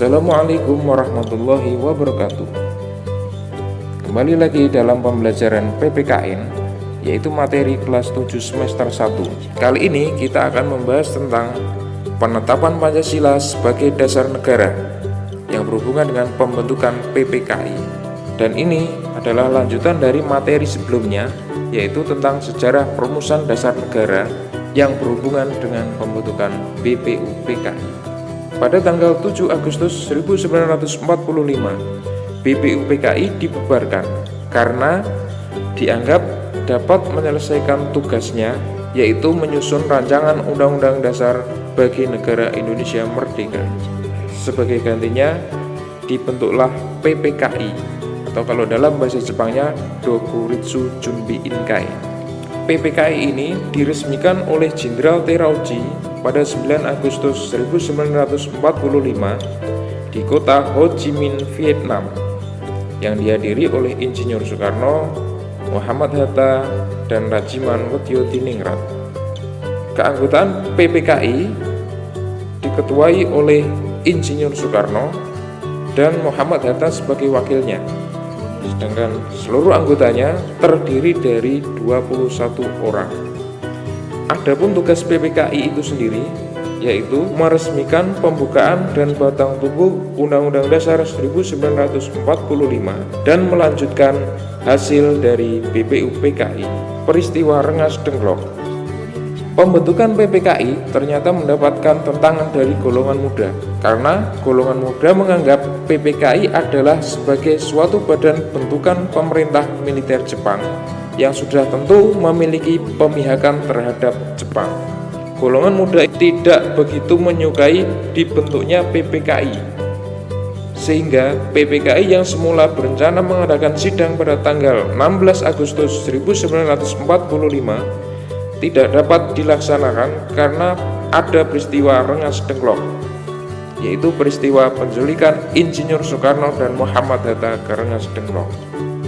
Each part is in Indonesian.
Assalamualaikum warahmatullahi wabarakatuh. Kembali lagi dalam pembelajaran PPKN, yaitu materi kelas 7 semester 1. Kali ini kita akan membahas tentang penetapan Pancasila sebagai dasar negara yang berhubungan dengan pembentukan PPKI. Dan ini adalah lanjutan dari materi sebelumnya, yaitu tentang sejarah perumusan dasar negara yang berhubungan dengan pembentukan BPUPKI. Pada tanggal 7 Agustus 1945, BPUPKI dibubarkan karena dianggap dapat menyelesaikan tugasnya, yaitu menyusun rancangan Undang-Undang Dasar bagi negara Indonesia merdeka. Sebagai gantinya dibentuklah PPKI, atau kalau dalam bahasa Jepangnya Dokuritsu Junbi Inkai. PPKI ini diresmikan oleh Jenderal Terauchi pada 9 Agustus 1945 di kota Ho Chi Minh, Vietnam, yang dihadiri oleh Insinyur Soekarno, Muhammad Hatta, dan Rajiman Weddiodiningrat. Keanggotaan PPKI diketuai oleh Insinyur Soekarno dan Muhammad Hatta sebagai wakilnya, sedangkan seluruh anggotanya terdiri dari 21 orang. Adapun tugas PPKI itu sendiri yaitu meresmikan pembukaan dan batang tubuh Undang-Undang Dasar 1945 dan melanjutkan hasil dari BPUPKI, peristiwa Rengas Dengklok. Pembentukan PPKI ternyata mendapatkan tentangan dari golongan muda, karena golongan muda menganggap PPKI adalah sebagai suatu badan bentukan pemerintah militer Jepang yang sudah tentu memiliki pemihakan terhadap Jepang. Golongan muda tidak begitu menyukai dibentuknya PPKI, sehingga PPKI yang semula berencana mengadakan sidang pada tanggal 16 Agustus 1945 tidak dapat dilaksanakan karena ada peristiwa Rengas Dengklok, yaitu peristiwa penculikan Insinyur Soekarno dan Muhammad Hatta ke Rengas Dengklok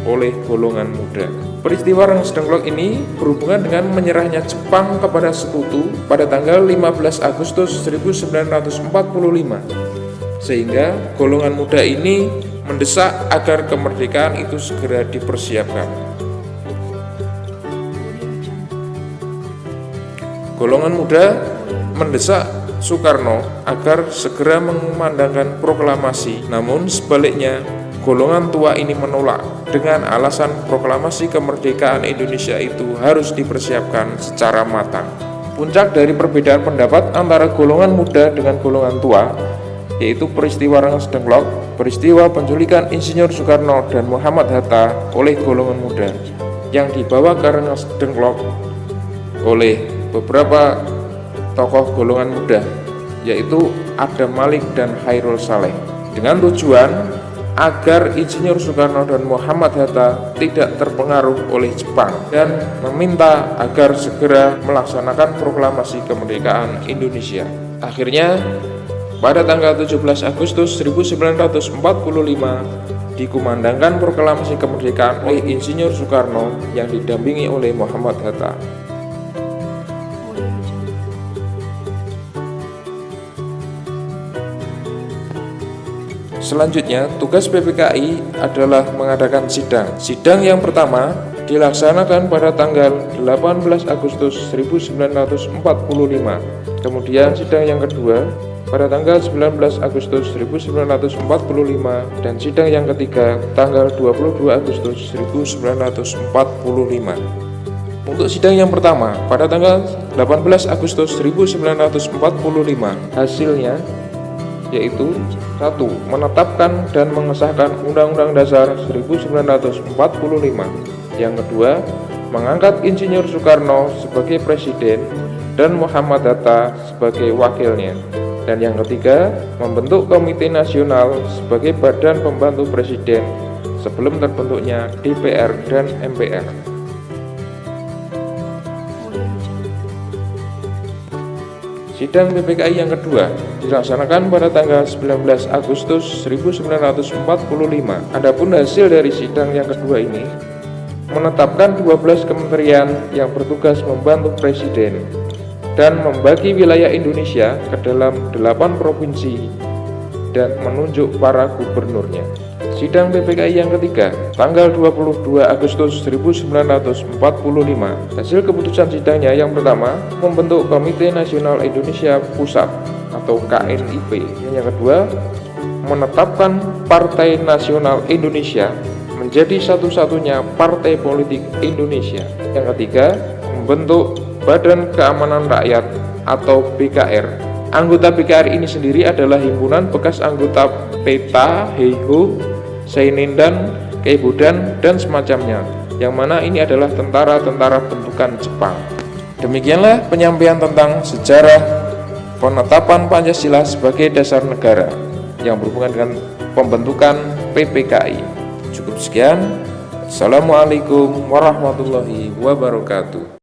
oleh golongan muda. Peristiwa Rengas Dengklok ini berhubungan dengan menyerahnya Jepang kepada sekutu pada tanggal 15 Agustus 1945, sehingga golongan muda ini mendesak agar kemerdekaan itu segera dipersiapkan. Golongan muda mendesak Soekarno agar segera mengumandangkan proklamasi, namun sebaliknya golongan tua ini menolak dengan alasan proklamasi kemerdekaan Indonesia itu harus dipersiapkan secara matang. Puncak dari perbedaan pendapat antara golongan muda dengan golongan tua yaitu peristiwa Rengas Dengklok, peristiwa penculikan Insinyur Soekarno dan Muhammad Hatta oleh golongan muda yang dibawa ke Rengas Dengklok oleh beberapa tokoh golongan muda, yaitu Adam Malik dan Khairul Saleh, dengan tujuan agar Insinyur Soekarno dan Muhammad Hatta tidak terpengaruh oleh Jepang dan meminta agar segera melaksanakan proklamasi kemerdekaan Indonesia. Akhirnya pada tanggal 17 Agustus 1945 dikumandangkan proklamasi kemerdekaan oleh Insinyur Soekarno yang didampingi oleh Muhammad Hatta. Selanjutnya, tugas PPKI adalah mengadakan sidang. Sidang yang pertama dilaksanakan pada tanggal 18 Agustus 1945. Kemudian sidang yang kedua pada tanggal 19 Agustus 1945 dan sidang yang ketiga tanggal 22 Agustus 1945. Untuk sidang yang pertama pada tanggal 18 Agustus 1945, hasilnya yaitu 1. Menetapkan dan mengesahkan Undang-Undang Dasar 1945. Yang kedua, mengangkat Insinyur Soekarno sebagai presiden dan Muhammad Hatta sebagai wakilnya. Dan yang ketiga, membentuk Komite Nasional sebagai badan pembantu presiden sebelum terbentuknya DPR dan MPR. Sidang PPKI yang kedua dilaksanakan pada tanggal 19 Agustus 1945. Adapun hasil dari sidang yang kedua ini menetapkan 12 kementerian yang bertugas membantu presiden dan membagi wilayah Indonesia ke dalam 8 provinsi dan menunjuk para gubernurnya. Sidang PPKI yang ketiga, tanggal 22 Agustus 1945. Hasil keputusan sidangnya yang pertama, membentuk Komite Nasional Indonesia Pusat atau KNIP. Yang kedua, menetapkan Partai Nasional Indonesia menjadi satu-satunya partai politik Indonesia. Yang ketiga, membentuk Badan Keamanan Rakyat atau BKR. Anggota BKR ini sendiri adalah himpunan bekas anggota PETA, Heiho, Seinindan, Keibudan, dan semacamnya, yang mana ini adalah tentara-tentara bentukan Jepang. Demikianlah penyampaian tentang sejarah penetapan Pancasila sebagai dasar negara yang berhubungan dengan pembentukan PPKI. Cukup sekian. Assalamualaikum warahmatullahi wabarakatuh.